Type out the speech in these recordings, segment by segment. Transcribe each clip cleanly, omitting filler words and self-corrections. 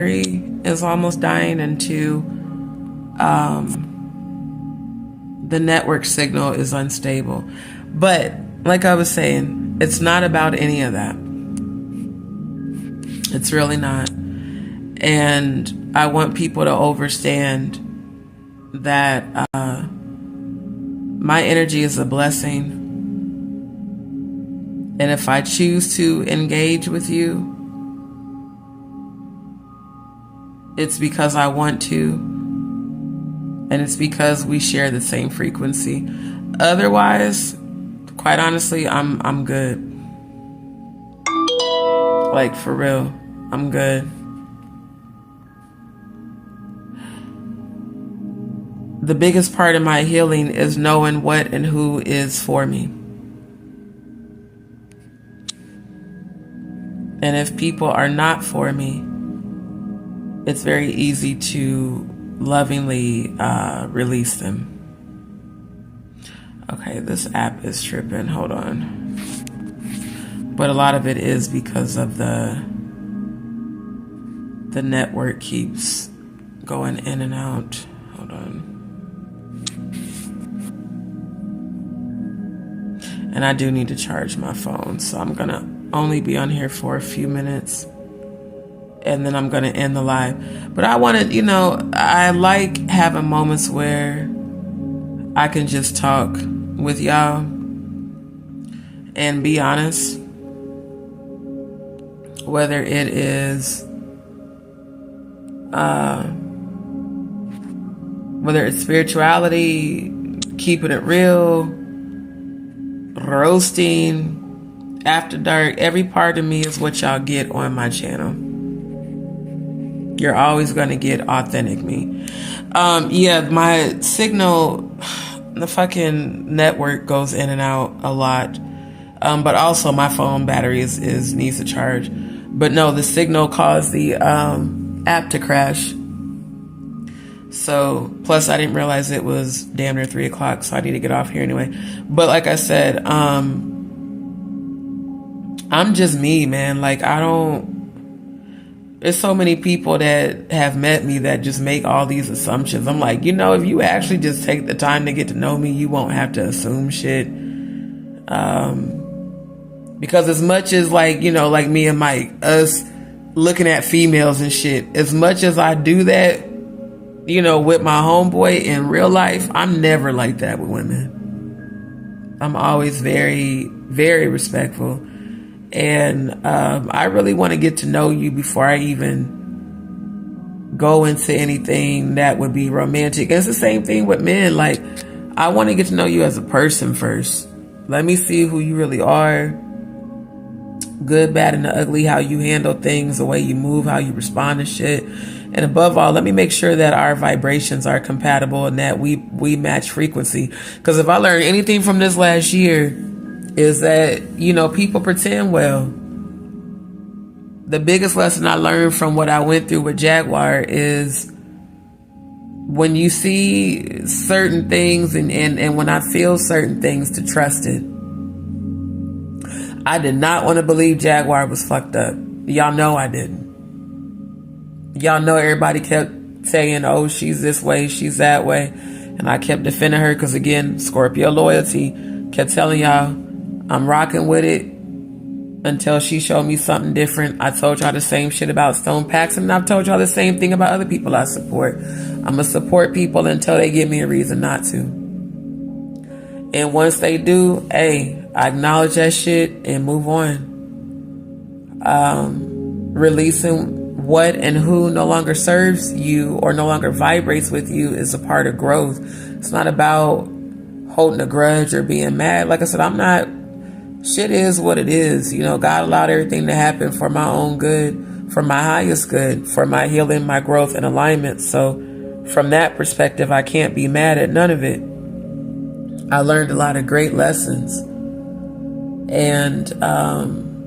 is almost dying, and two, the network signal is unstable. But like I was saying, it's not about any of that. It's really not. And I want people to understand that my energy is a blessing. And if I choose to engage with you, it's because I want to, and it's because we share the same frequency. Otherwise, quite honestly, I'm good. Like, for real, I'm good. The biggest part of my healing is knowing what and who is for me. And if people are not for me, it's very easy to lovingly release them. Okay, this app is tripping. Hold on. But a lot of it is because of the network keeps going in and out. Hold on. And I do need to charge my phone, so I'm gonna only be on here for a few minutes, and then I'm gonna end the live. But I wanted, I like having moments where I can just talk with y'all and be honest, whether it is whether it's spirituality, keeping it real, roasting, after dark. Every part of me is what y'all get on my channel. You're always going to get authentic me. Yeah, my signal, the fucking network goes in and out a lot. But also my phone battery needs to charge. But no, the signal caused the app to crash. So, plus I didn't realize it was damn near 3 o'clock, so I need to get off here anyway. But like I said, I'm just me, man. Like, there's so many people that have met me that just make all these assumptions. I'm like, if you actually just take the time to get to know me, you won't have to assume shit. Because as much as like me and Mike, us looking at females and shit, as much as I do that, with my homeboy in real life, I'm never like that with women. I'm always very, very respectful. And I really want to get to know you before I even go into anything that would be romantic. And it's the same thing with men. Like, I want to get to know you as a person first. Let me see who you really are. Good, bad, and the ugly, how you handle things, the way you move, how you respond to shit. And above all, let me make sure that our vibrations are compatible and that we match frequency. Because if I learned anything from this last year, is that, people pretend well. The biggest lesson I learned from what I went through with Jaguar is when you see certain things and when I feel certain things, to trust it. I did not want to believe Jaguar was fucked up. Y'all know I didn't. Y'all know everybody kept saying, oh, she's this way, she's that way. And I kept defending her because, again, Scorpio loyalty. Kept telling y'all, I'm rocking with it until she showed me something different. I told y'all the same shit about Stone Paxton, and I've told y'all the same thing about other people I support. I'm going to support people until they give me a reason not to. And once they do, hey, I acknowledge that shit and move on. Releasing what and who no longer serves you or no longer vibrates with you is a part of growth. It's not about holding a grudge or being mad. Like I said, shit is what it is. God allowed everything to happen for my own good, for my highest good, for my healing, my growth, and alignment. So from that perspective, I can't be mad at none of it. I learned a lot of great lessons. And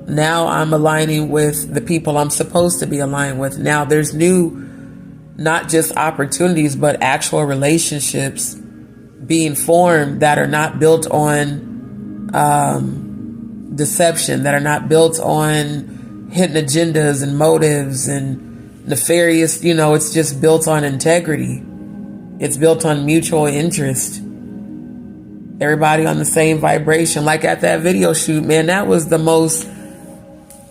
now I'm aligning with the people I'm supposed to be aligned with. Now there's new, not just opportunities, but actual relationships being formed that are not built on deception, that are not built on hidden agendas and motives and nefarious, it's just built on integrity. It's built on mutual interest. Everybody on the same vibration. Like at that video shoot, man, that was the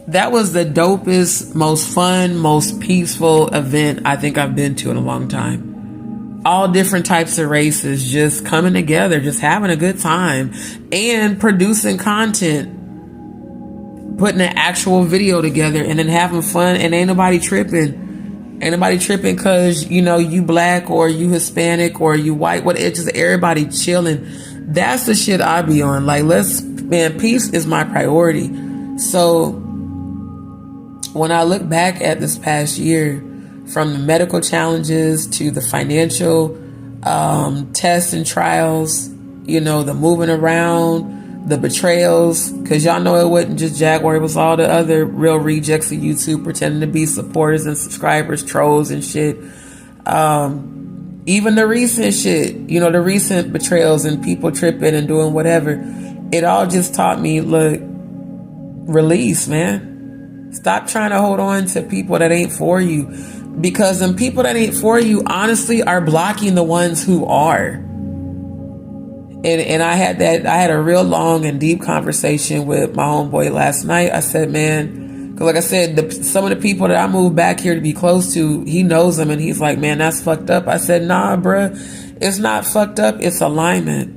dopest, most fun, most peaceful event I think I've been to in a long time. All different types of races just coming together, just having a good time and producing content, putting an actual video together and then having fun, and ain't nobody tripping. Ain't nobody tripping because, you black or you Hispanic or you white. It's just everybody chilling. That's the shit I be on. Like, peace is my priority. So when I look back at this past year, from the medical challenges to the financial tests and trials, the moving around, the betrayals, because y'all know it wasn't just Jaguar, it was all the other real rejects of YouTube pretending to be supporters and subscribers, trolls and shit. Even the recent shit, the recent betrayals and people tripping and doing whatever, it all just taught me, look, release, man. Stop trying to hold on to people that ain't for you, because them people that ain't for you, honestly, are blocking the ones who are. And I had a real long and deep conversation with my homeboy last night. I said, man, because like I said, some of the people that I moved back here to be close to, he knows them, and he's like, man, that's fucked up. I said, nah, bruh, it's not fucked up. It's alignment.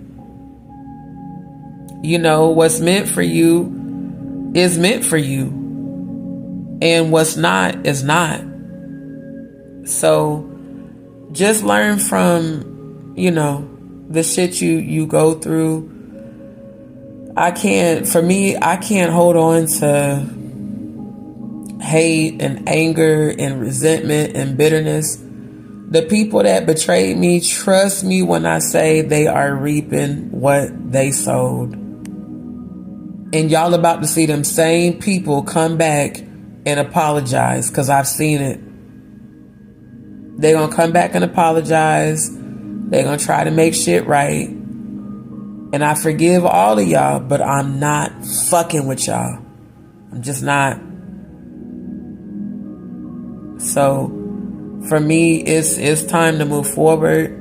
What's meant for you is meant for you, and what's not is not. So just learn from, the shit you go through. I can't hold on to hate and anger and resentment and bitterness. The people that betrayed me, trust me when I say they are reaping what they sowed. And y'all about to see them same people come back and apologize, because I've seen it. They're going to come back and apologize. They're going to try to make shit right. And I forgive all of y'all, but I'm not fucking with y'all. I'm just not. So for me, it's time to move forward.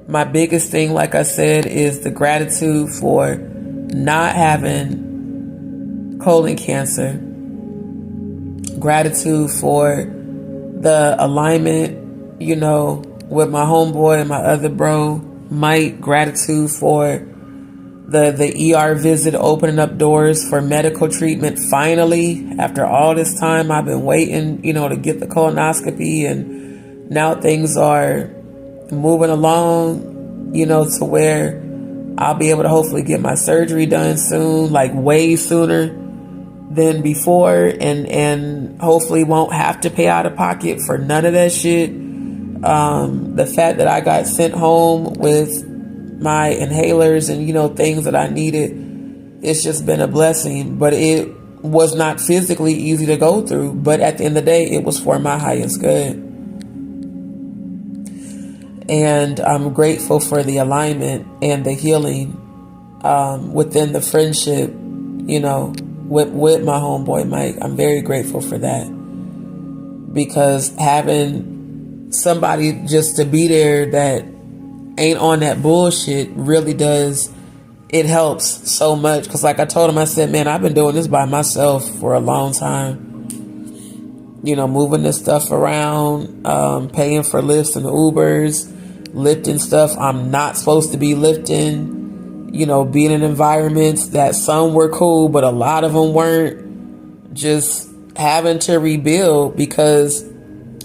My biggest thing, like I said, is the gratitude for not having colon cancer. Gratitude for the alignment, with my homeboy and my other bro, Mike. Gratitude for the ER visit, opening up doors for medical treatment. Finally, after all this time, I've been waiting, to get the colonoscopy, and now things are moving along, to where I'll be able to hopefully get my surgery done soon, like way sooner than before, and hopefully won't have to pay out of pocket for none of that shit. The fact that I got sent home with my inhalers and, things that I needed, it's just been a blessing. But it was not physically easy to go through. But at the end of the day, it was for my highest good. And I'm grateful for the alignment and the healing within the friendship, with my homeboy Mike. I'm very grateful for that, because having somebody just to be there that ain't on that bullshit really does, it helps so much. Because like I told him, I said, man, I've been doing this by myself for a long time, moving this stuff around, paying for lifts and Ubers, lifting stuff I'm not supposed to be lifting, being in environments that some were cool, but a lot of them weren't, just having to rebuild, because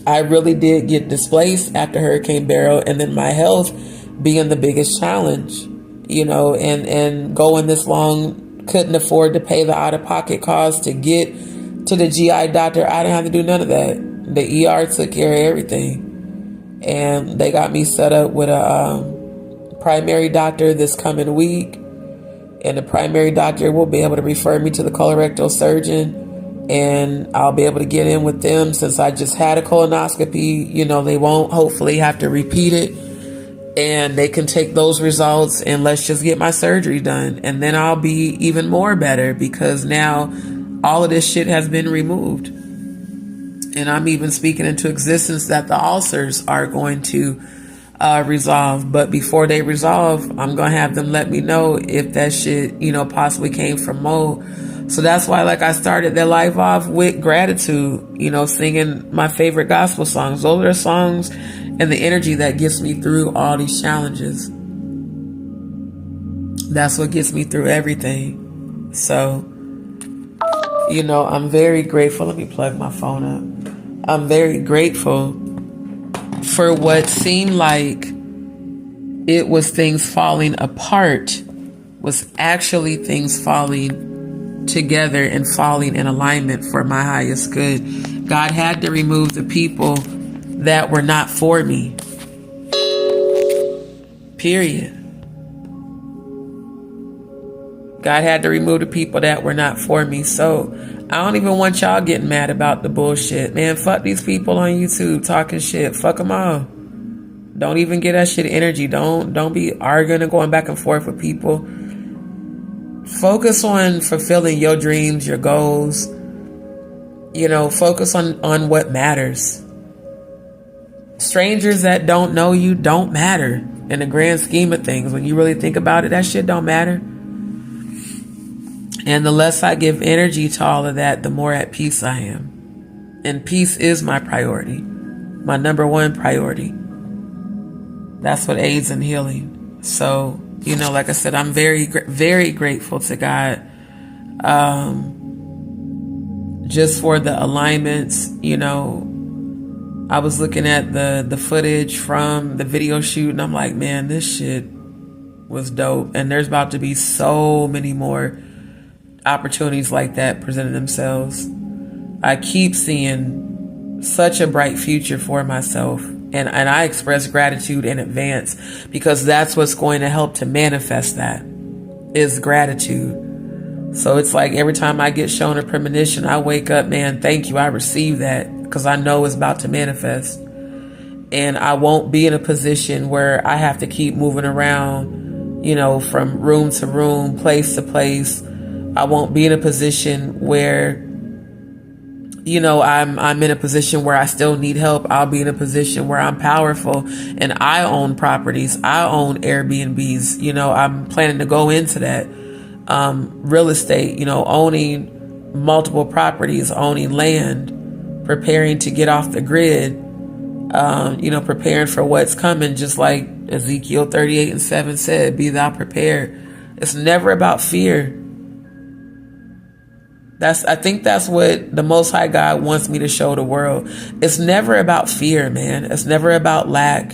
I really did get displaced after Hurricane Beryl, and then my health being the biggest challenge, and going this long, couldn't afford to pay the out-of-pocket costs to get to the GI doctor. I didn't have to do none of that. The ER took care of everything, and they got me set up with a primary doctor this coming week, and the primary doctor will be able to refer me to the colorectal surgeon, and I'll be able to get in with them. Since I just had a colonoscopy, they won't hopefully have to repeat it, and they can take those results and let's just get my surgery done, and then I'll be even more better, because now all of this shit has been removed. And I'm even speaking into existence that the ulcers are going to resolve. But before they resolve, I'm going to have them let me know if that shit, possibly came from mold. So that's why, like, I started their life off with gratitude, singing my favorite gospel songs. Those are the songs and the energy that gets me through all these challenges. That's what gets me through everything. So, I'm very grateful. Let me plug my phone up. I'm very grateful for what seemed like it was things falling apart was actually things falling together and falling in alignment for my highest good. God had to remove the people that were not for me. Period. God had to remove the people that were not for me. So I don't even want y'all getting mad about the bullshit. Man, fuck these people on YouTube talking shit. Fuck them all. Don't even get that shit energy. Don't be arguing and going back and forth with people. Focus on fulfilling your dreams, your goals. Focus on what matters. Strangers that don't know you don't matter in the grand scheme of things. When you really think about it, that shit don't matter. And the less I give energy to all of that, the more at peace I am. And peace is my priority. My number one priority. That's what aids in healing. So, like I said, I'm very, very grateful to God. Just for the alignments, I was looking at the footage from the video shoot and I'm like, man, this shit was dope. And there's about to be so many more opportunities like that presenting themselves. I keep seeing such a bright future for myself. And I express gratitude in advance because that's what's going to help to manifest that is gratitude. So it's like every time I get shown a premonition, I wake up, man, thank you. I receive that because I know it's about to manifest. And I won't be in a position where I have to keep moving around, from room to room, place to place. I won't be in a position where, I'm in a position where I still need help. I'll be in a position where I'm powerful and I own properties. I own Airbnbs. I'm planning to go into that. Real estate, owning multiple properties, owning land, preparing to get off the grid, preparing for what's coming, just like Ezekiel 38:7 said, be thou prepared. It's never about fear. I think that's what the Most High God wants me to show the world. It's never about fear, man. It's never about lack.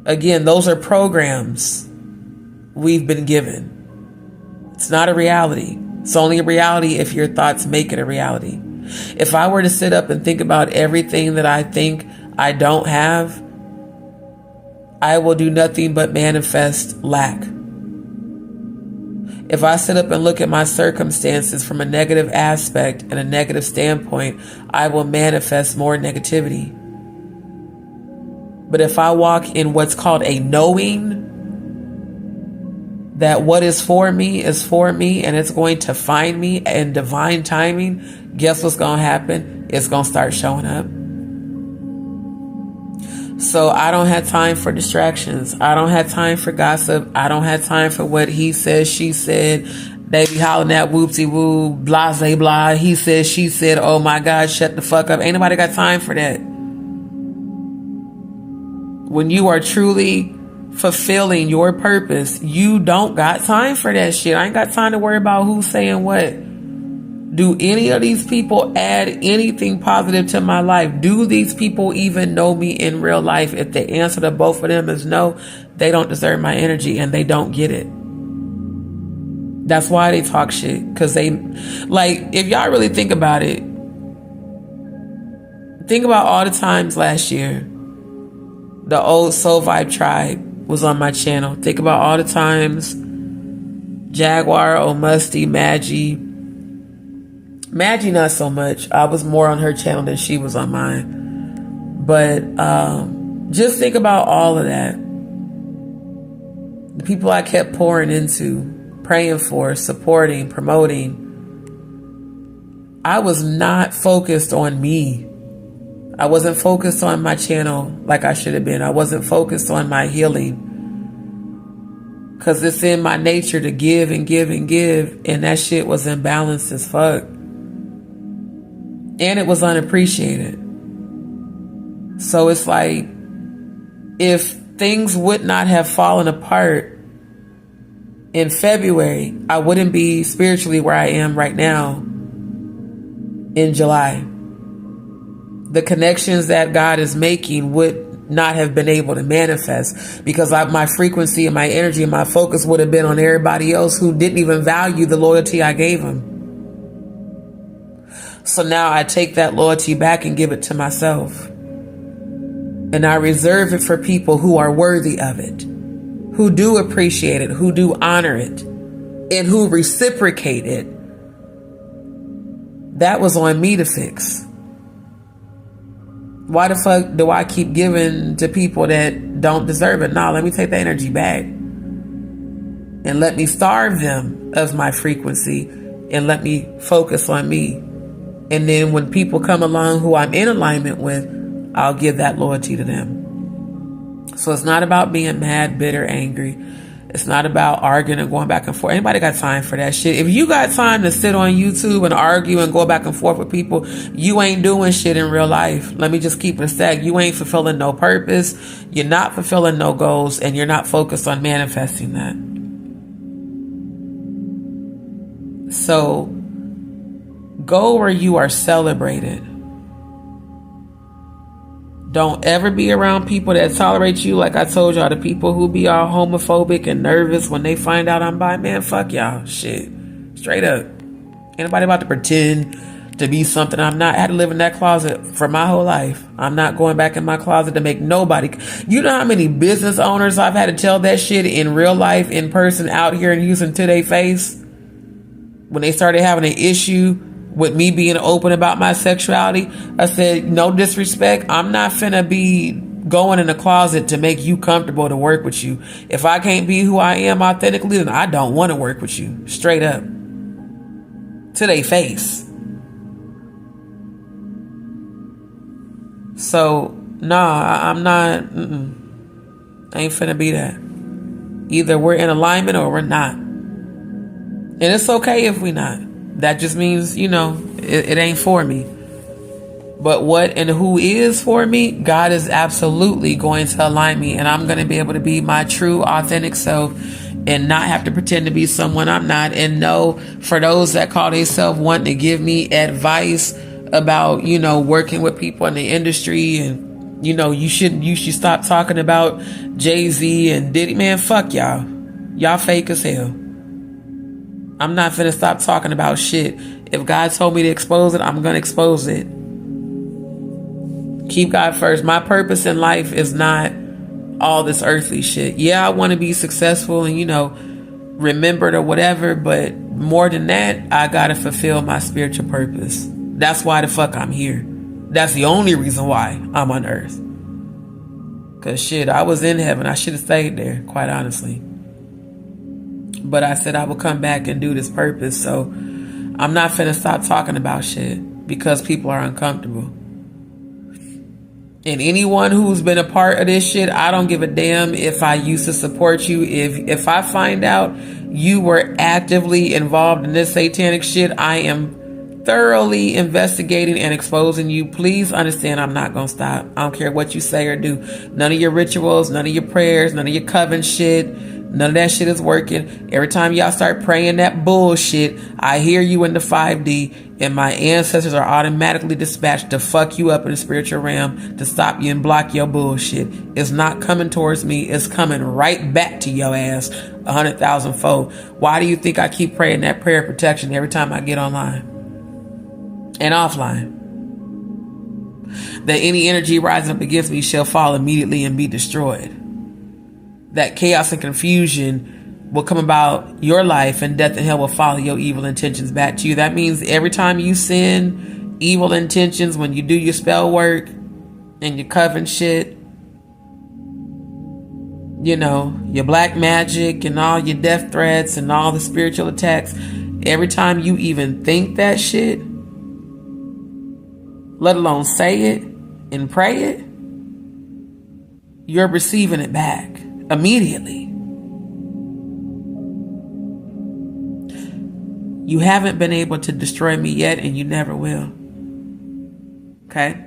Again, those are programs we've been given. It's not a reality. It's only a reality if your thoughts make it a reality. If I were to sit up and think about everything that I think I don't have, I will do nothing but manifest lack. If I sit up and look at my circumstances from a negative aspect and a negative standpoint, I will manifest more negativity. But if I walk in what's called a knowing that what is for me and it's going to find me in divine timing, guess what's going to happen? It's going to start showing up. So I don't have time for distractions. I don't have time for gossip. I don't have time for what he said, she said. They be hollering at whoopsie woo, blah, blah, blah. He said, she said, oh my God, shut the fuck up. Ain't nobody got time for that. When you are truly fulfilling your purpose, you don't got time for that shit. I ain't got time to worry about who's saying what. Do any of these people add anything positive to my life? Do these people even know me in real life? If the answer to both of them is no, they don't deserve my energy and they don't get it. That's why they talk shit. Because they, if y'all really think about it, think about all the times last year the old Soul Vibe tribe was on my channel. Think about all the times Jaguar, Omusty, Maggie not so much. I was more on her channel than she was on mine. But just think about all of that. The people I kept pouring into, praying for, supporting, promoting. I was not focused on me. I wasn't focused on my channel like I should have been. I wasn't focused on my healing. Because it's in my nature to give and give and give. And that shit was imbalanced as fuck. And it was unappreciated. So it's like, if things would not have fallen apart in February, I wouldn't be spiritually where I am right now in July. The connections that God is making would not have been able to manifest because my frequency and my energy and my focus would have been on everybody else who didn't even value the loyalty I gave them. So now I take that loyalty back and give it to myself. And I reserve it for people who are worthy of it, who do appreciate it, who do honor it, and who reciprocate it. That was on me to fix. Why the fuck do I keep giving to people that don't deserve it? Nah, let me take that energy back. And let me starve them of my frequency and let me focus on me. And then when people come along who I'm in alignment with, I'll give that loyalty to them. So it's not about being mad, bitter, angry. It's not about arguing and going back and forth. Anybody got time for that shit? If you got time to sit on YouTube and argue and go back and forth with people, you ain't doing shit in real life. Let me just keep it a stack. You ain't fulfilling no purpose. You're not fulfilling no goals, and you're not focused on manifesting that. So go where you are celebrated. Don't ever be around people that tolerate you. Like I told y'all, the people who be all homophobic and nervous when they find out I'm bi, man, fuck y'all. Shit. Straight up. Anybody about to pretend to be something I'm not? I had to live in that closet for my whole life. I'm not going back in my closet to make nobody. You know how many business owners I've had to tell that shit in real life, in person, out here in Houston to their face? When they started having an issue with me being open about my sexuality, I said, no disrespect, I'm not finna be going in the closet to make you comfortable to work with you. If I can't be who I am authentically, then I don't want to work with you. Straight up. To their face. So, nah, I'm not, I ain't finna be that. Either we're in alignment or we're not. And it's okay if we not. That just means, it ain't for me. But what and who is for me, God is absolutely going to align me. And I'm going to be able to be my true, authentic self and not have to pretend to be someone I'm not. And know, for those that call themselves wanting to give me advice about, working with people in the industry and, you should stop talking about Jay-Z and Diddy. Man, fuck y'all. Y'all fake as hell. I'm not finna stop talking about shit. If God told me to expose it, I'm gonna expose it. Keep God first. My purpose in life is not all this earthly shit. Yeah, I want to be successful and, remembered or whatever, but more than that, I gotta fulfill my spiritual purpose. That's why the fuck I'm here. That's the only reason why I'm on earth. Cause shit, I was in heaven. I should have stayed there, quite honestly. But I said I would come back and do this purpose. So I'm not finna stop talking about shit because people are uncomfortable. And anyone who's been a part of this shit, I don't give a damn if I used to support you. If I find out you were actively involved in this satanic shit, I am thoroughly investigating and exposing you. Please understand, I'm not gonna stop. I don't care what you say or do. None of your rituals, none of your prayers, none of your coven shit. None of that shit is working. Every time y'all start praying that bullshit, I hear you in the 5D, and my ancestors are automatically dispatched to fuck you up in the spiritual realm, to stop you and block your bullshit. It's not coming towards me. It's coming right back to your ass 100,000 fold. Why do you think I keep praying that prayer of protection every time I get online and offline? That any energy rising up against me shall fall immediately and be destroyed. That chaos and confusion will come about your life, and death and hell will follow your evil intentions back to you. That means every time you send evil intentions, when you do your spell work and your coven shit, your black magic and all your death threats and all the spiritual attacks, every time you even think that shit, let alone say it and pray it, you're receiving it back immediately. You haven't been able to destroy me yet, and you never will. Okay?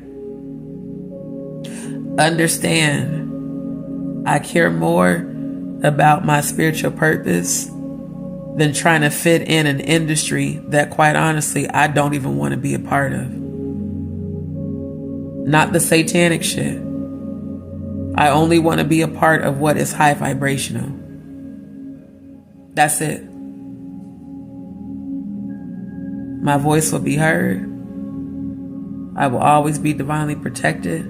Understand, I care more about my spiritual purpose than trying to fit in an industry that, quite honestly, I don't even want to be a part of. Not the satanic shit. I only want to be a part of what is high vibrational. That's it. My voice will be heard. I will always be divinely protected.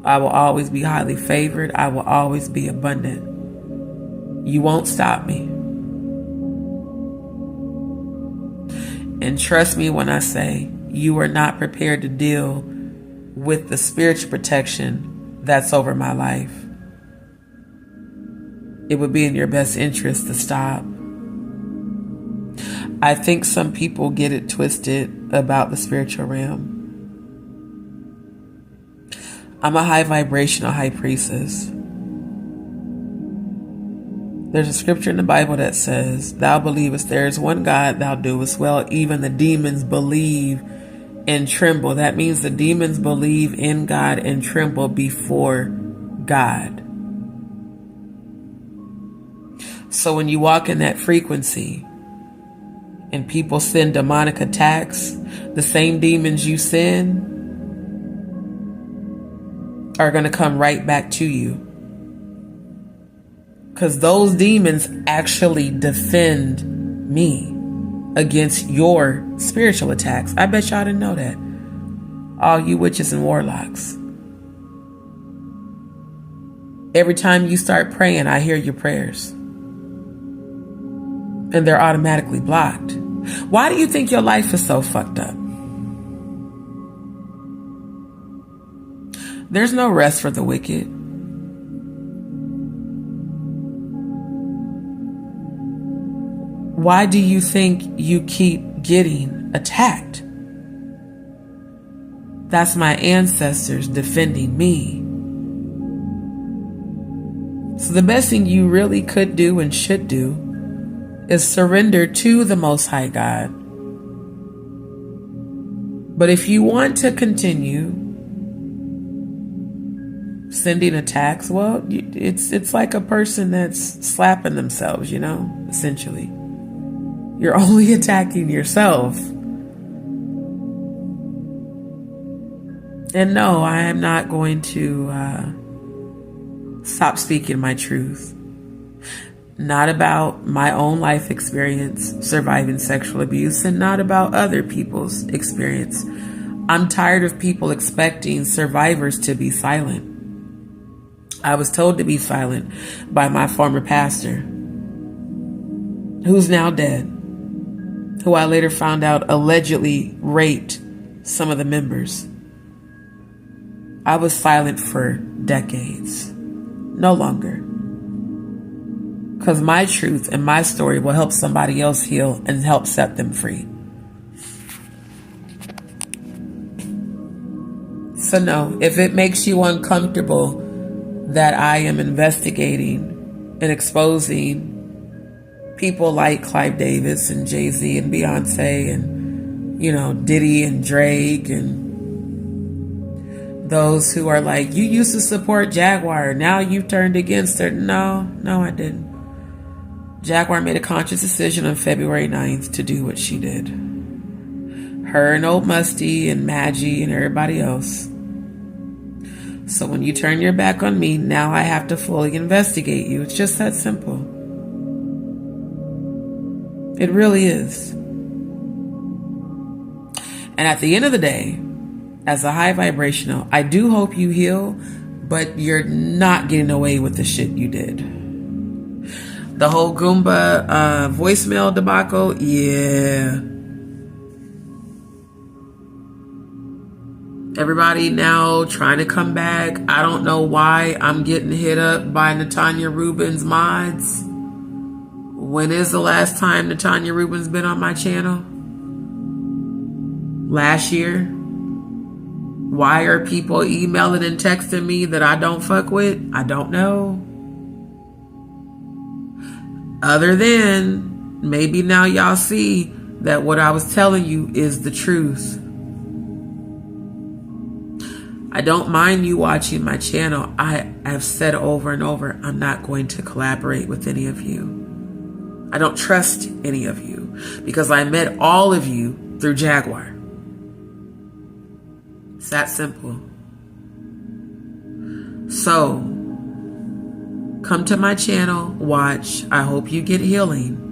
I will always be highly favored. I will always be abundant. You won't stop me. And trust me when I say you are not prepared to deal with the spiritual protection that's over my life. It would be in your best interest to stop. I think some people get it twisted about the spiritual realm. I'm a high vibrational high priestess. There's a scripture in the Bible that says, "Thou believest there is one God, thou doest well. Even the demons believe and tremble." That means the demons believe in God and tremble before God. So when you walk in that frequency and people send demonic attacks, the same demons you send are going to come right back to you. Because those demons actually defend me against your spiritual attacks. I bet y'all didn't know that. All you witches and warlocks. Every time you start praying, I hear your prayers. And they're automatically blocked. Why do you think your life is so fucked up? There's no rest for the wicked. Why do you think you keep getting attacked? That's my ancestors defending me. So the best thing you really could do and should do is surrender to the Most High God. But if you want to continue sending attacks, well, it's like a person that's slapping themselves, essentially. You're only attacking yourself. And no, I am not going to stop speaking my truth. Not about my own life experience surviving sexual abuse, and not about other people's experience. I'm tired of people expecting survivors to be silent. I was told to be silent by my former pastor, who's now dead, who I later found out allegedly raped some of the members. I was silent for decades. No longer. Because my truth and my story will help somebody else heal and help set them free. So no, if it makes you uncomfortable that I am investigating and exposing people like Clive Davis and Jay-Z and Beyonce and, Diddy and Drake and those who are like, you used to support Jaguar, now you've turned against her. No, I didn't. Jaguar made a conscious decision on February 9th to do what she did. Her and Old Musty and Maggie and everybody else. So when you turn your back on me, now I have to fully investigate you. It's just that simple. It really is. And at the end of the day, as a high vibrational, I do hope you heal, but you're not getting away with the shit you did. The whole Goomba voicemail debacle, yeah. Everybody now trying to come back. I don't know why I'm getting hit up by Natanya Rubin's mods. When is the last time Natanya Rubin's been on my channel? Last year? Why are people emailing and texting me that I don't fuck with? I don't know. Other than maybe now y'all see that what I was telling you is the truth. I don't mind you watching my channel. I have said over and over, I'm not going to collaborate with any of you. I don't trust any of you because I met all of you through Jaguar. It's that simple. So, come to my channel, watch. I hope you get healing.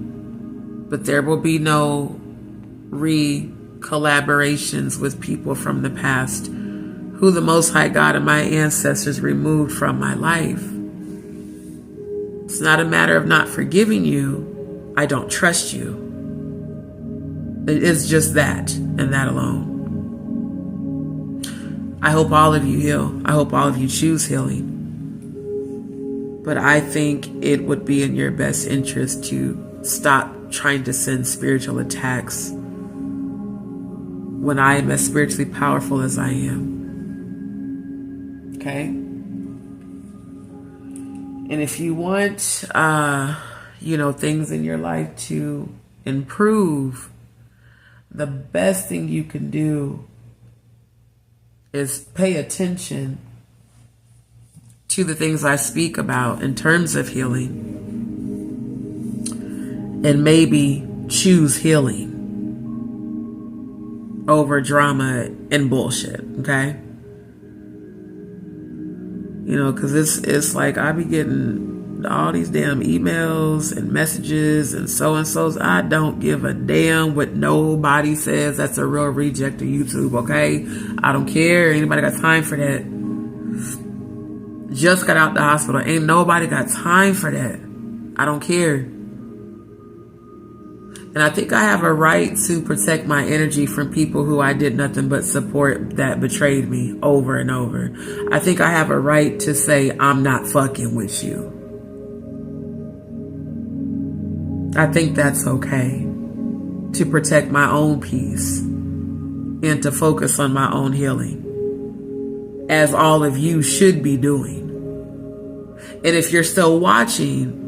But there will be no collaborations with people from the past who the Most High God and my ancestors removed from my life. It's not a matter of not forgiving you. I don't trust you. It is just that and that alone. I hope all of you heal. I hope all of you choose healing. But I think it would be in your best interest to stop trying to send spiritual attacks when I am as spiritually powerful as I am. Okay? And if you want, things in your life to improve, the best thing you can do is pay attention to the things I speak about in terms of healing, and maybe choose healing over drama and bullshit. Okay? Because it's like I be getting all these damn emails and messages and so-and-so's. I don't give a damn what nobody says. That's a real reject of YouTube, okay? I don't care. Anybody got time for that? Just got out the hospital. Ain't nobody got time for that. I don't care. And I think I have a right to protect my energy from people who I did nothing but support that betrayed me over and over. I think I have a right to say, I'm not fucking with you. I think that's okay. To protect my own peace and to focus on my own healing, as all of you should be doing. And if you're still watching,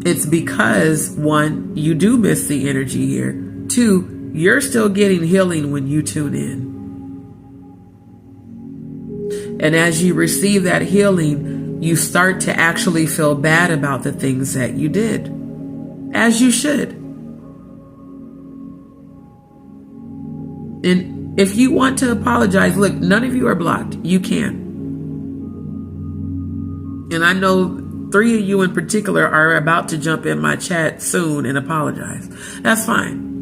it's because, one, you do miss the energy here. Two, you're still getting healing when you tune in. And as you receive that healing, you start to actually feel bad about the things that you did. As you should. And if you want to apologize, look, none of you are blocked. You can. And I know 3 of you in particular are about to jump in my chat soon and apologize. That's fine.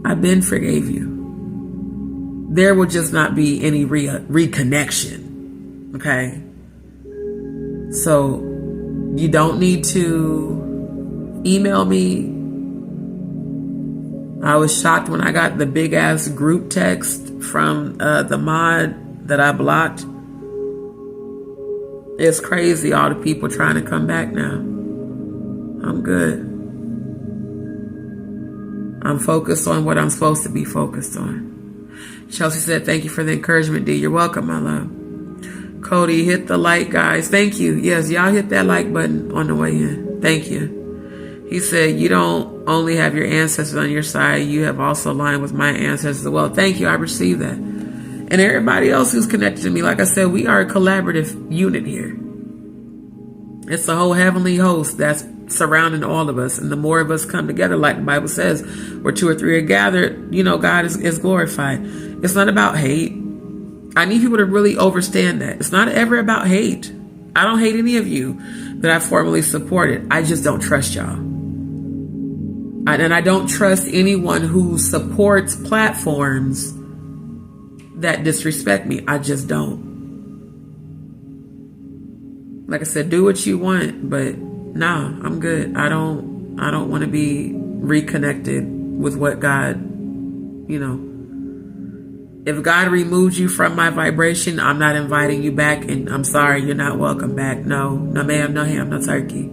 I've been forgave you. There will just not be any reconnection. Okay? So you don't need to email me. I was shocked when I got the big ass group text from the mod that I blocked. It's crazy, all the people trying to come back now. I'm good. I'm focused on what I'm supposed to be focused on. Chelsea said, thank you for the encouragement, D. You're welcome, my love. Cody, hit the like, guys. Thank you. Yes, y'all hit that like button on the way in. Thank you. He said, you don't only have your ancestors on your side, you have also aligned with my ancestors as well. Thank you. I received that. And everybody else who's connected to me, like I said, we are a collaborative unit here. It's a whole heavenly host that's surrounding all of us. And the more of us come together, like the Bible says, where 2 or 3 are gathered, God is glorified. It's not about hate. I need people to really understand that. It's not ever about hate. I don't hate any of you that I formally supported. I just don't trust y'all. And I don't trust anyone who supports platforms that disrespect me. I just don't. Like I said, do what you want, but nah, I'm good. I don't want to be reconnected with what God, If God removed you from my vibration, I'm not inviting you back, and I'm sorry, you're not welcome back. No ma'am, no ham, no turkey.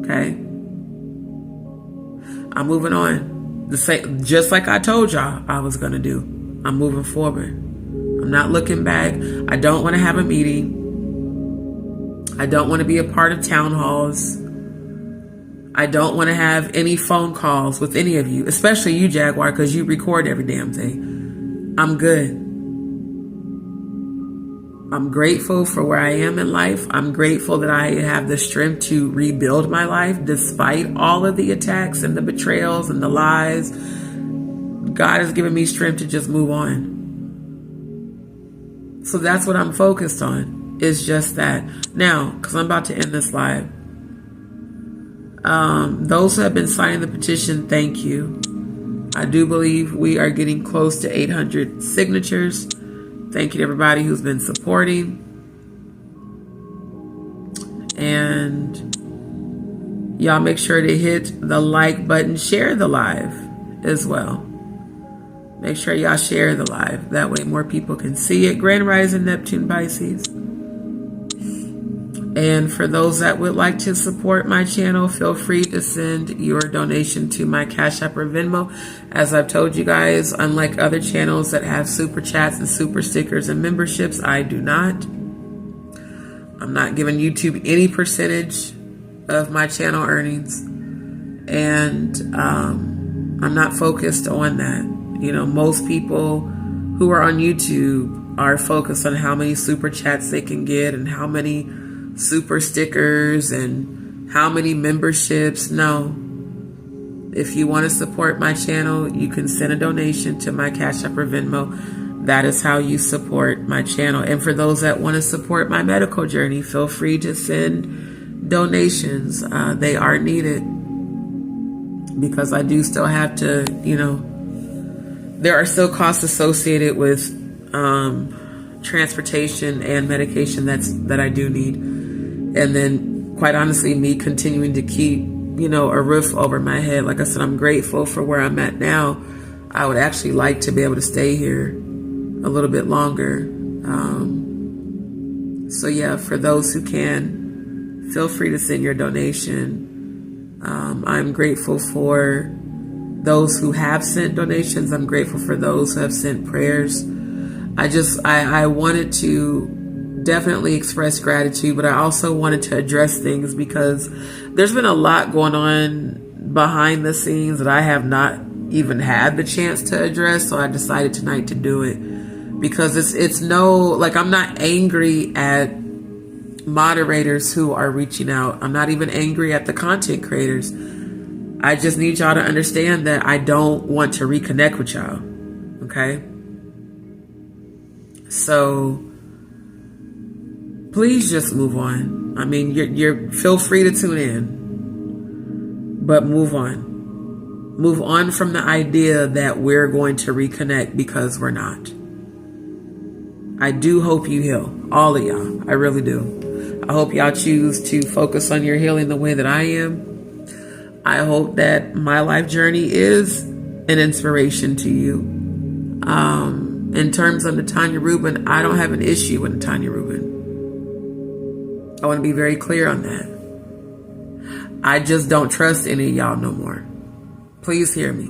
Okay? I'm moving on. just like I told y'all I was going to do. I'm moving forward. I'm not looking back. I don't want to have a meeting. I don't want to be a part of town halls. I don't want to have any phone calls with any of you, especially you, Jaguar, because you record every damn thing. I'm good. I'm grateful for where I am in life. I'm grateful that I have the strength to rebuild my life despite all of the attacks and the betrayals and the lies. God has given me strength to just move on. So that's what I'm focused on. It's just that. Now, because I'm about to end this live. Those who have been signing the petition, thank you. I do believe we are getting close to 800 signatures. Thank you to everybody who's been supporting. And y'all make sure to hit the like button, share the live as well. Make sure y'all share the live. That way more people can see it. Grand Rising Neptune Pisces. And for those that would like to support my channel, feel free to send your donation to my Cash App or Venmo. As I've told you guys, unlike other channels that have super chats and super stickers and memberships, I do not. I'm not giving YouTube any percentage of my channel earnings. And I'm not focused on that. You know, most people who are on YouTube are focused on how many super chats they can get and how many super stickers and how many memberships. No. If you want to support my channel, you can send a donation to my Cash App or Venmo. That is how you support my channel. And for those that want to support my medical journey, feel free to send donations. They are needed because I do still have to, you know, there are still costs associated with transportation and medication that I do need. And then, quite honestly, me continuing to keep, you know, a roof over my head. Like I said, I'm grateful for where I'm at now. I would actually like to be able to stay here a little bit longer. So yeah, for those who can, feel free to send your donation. I'm grateful for those who have sent donations. I'm grateful for those who have sent prayers. I wanted to definitely express gratitude, but I also wanted to address things because there's been a lot going on behind the scenes that I have not even had the chance to address. So I decided tonight to do it because it's no, like, I'm not angry at moderators who are reaching out. I'm not even angry at the content creators. I just need y'all to understand that I don't want to reconnect with y'all. Okay? So please just move on. I mean, you're feel free to tune in, but move on. Move on from the idea that we're going to reconnect, because we're not. I do hope you heal, all of y'all. I really do. I hope y'all choose to focus on your healing the way that I am. I hope that my life journey is an inspiration to you. In terms of Natanya Rubin, I don't have an issue with Natanya Rubin. I want to be very clear on that. I just don't trust any of y'all no more. Please hear me.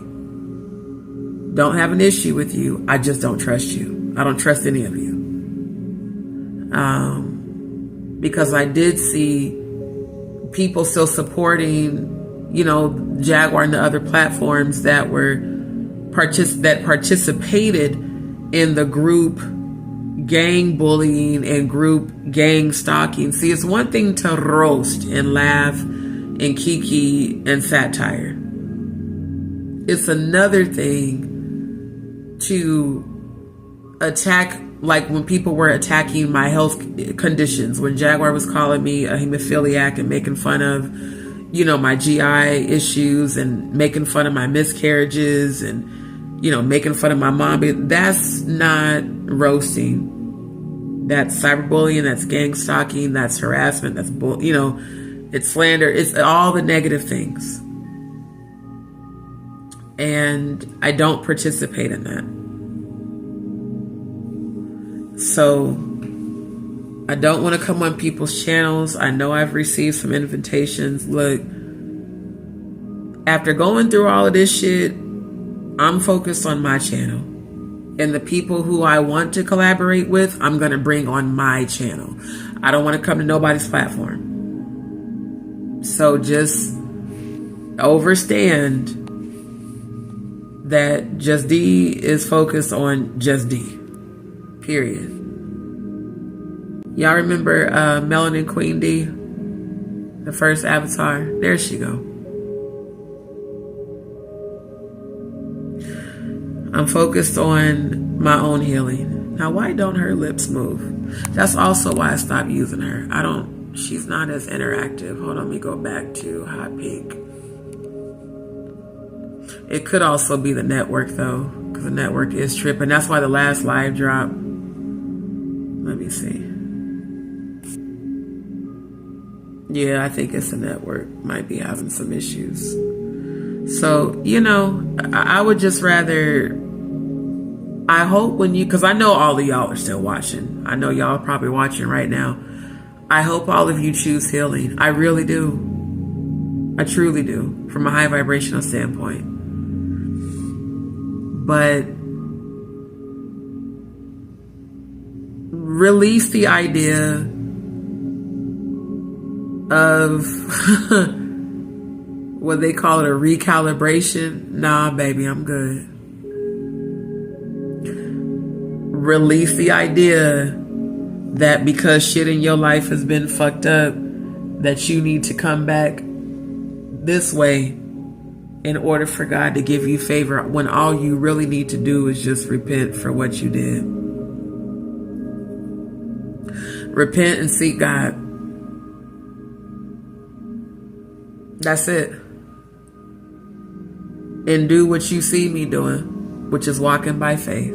Don't have an issue with you. I just don't trust you. I don't trust any of you. Because I did see people still supporting, you know, Jaguar and the other platforms that participated in the group gang bullying and group gang stalking. See, it's one thing to roast and laugh and kiki and satire. It's another thing to attack, like when people were attacking my health conditions, when Jaguar was calling me a hemophiliac and making fun of, you know, my GI issues and making fun of my miscarriages and, you know, making fun of my mom. That's not roasting. That's cyberbullying. That's gang stalking. That's harassment. That's you know, it's slander. It's all the negative things. And I don't participate in that. So I don't want to come on people's channels. I know I've received some invitations. Look, after going through all of this shit, I'm focused on my channel. And the people who I want to collaborate with, I'm going to bring on my channel. I don't want to come to nobody's platform. So just understand that JustDee is focused on JustDee. Period. Y'all remember Melanin Queen D? The first avatar? There she go. I'm focused on my own healing. Now, why don't her lips move? That's also why I stopped using her. She's not as interactive. Hold on, let me go back to Hot Pink. It could also be the network though, because the network is tripping. That's why the last live drop. Let me see. Yeah, I think it's the network. Might be having some issues. So, I would just rather, I hope because I know all of y'all are still watching. I know y'all are probably watching right now. I hope all of you choose healing. I really do. I truly do, from a high vibrational standpoint. But release the idea of what they call it, a recalibration. Nah, baby, I'm good. Release the idea that because shit in your life has been fucked up, that you need to come back this way in order for God to give you favor, when all you really need to do is just repent for what you did. Repent and seek God. That's it. And do what you see me doing, which is walking by faith.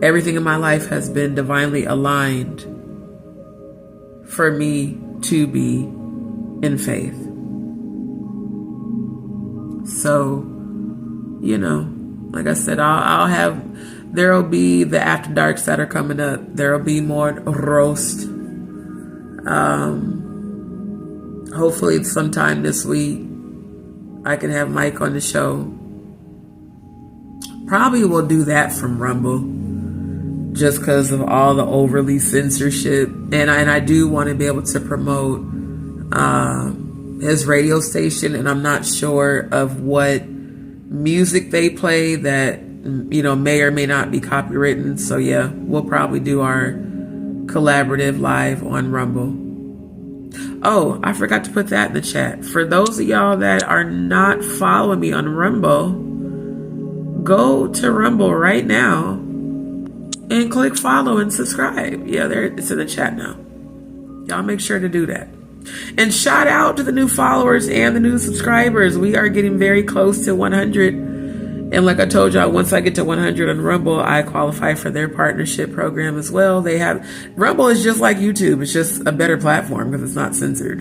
Everything in my life has been divinely aligned for me to be in faith. So, like I said, there'll be the after darks that are coming up. There'll be more roast. Hopefully sometime this week I can have Mike on the show. Probably will do that from Rumble, just because of all the overly censorship. And I do want to be able to promote his radio station, and I'm not sure of what music they play that may or may not be copywritten. So yeah, we'll probably do our collaborative live on Rumble. Oh, I forgot to put that in the chat. For those of y'all that are not following me on Rumble, go to Rumble right now and click follow and subscribe. Yeah, it's in the chat now. Y'all make sure to do that. And shout out to the new followers and the new subscribers. We are getting very close to 100. And like I told y'all, once I get to 100 on Rumble, I qualify for their partnership program as well. Rumble is just like YouTube. It's just a better platform because it's not censored.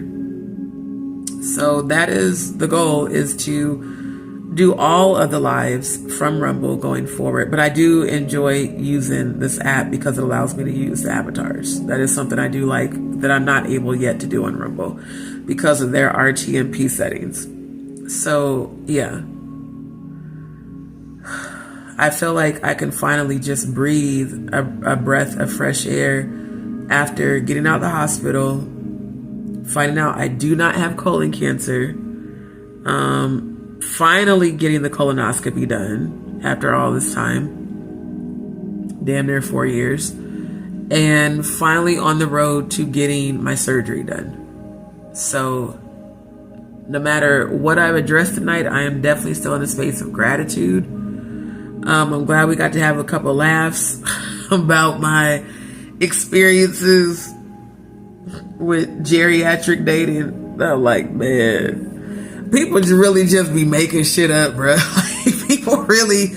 So that is the goal, is to do all of the lives from Rumble going forward. But I do enjoy using this app because it allows me to use the avatars. That is something I do like that I'm not able yet to do on Rumble because of their RTMP settings. So yeah, I feel like I can finally just breathe a breath of fresh air after getting out of the hospital, finding out I do not have colon cancer, finally getting the colonoscopy done after all this time, damn near 4 years, and finally on the road to getting my surgery done. So no matter what I've addressed tonight, I am definitely still in a space of gratitude. I'm glad we got to have a couple laughs about my experiences with geriatric dating. I'm like, man, people really just be making shit up, bro. Like, people really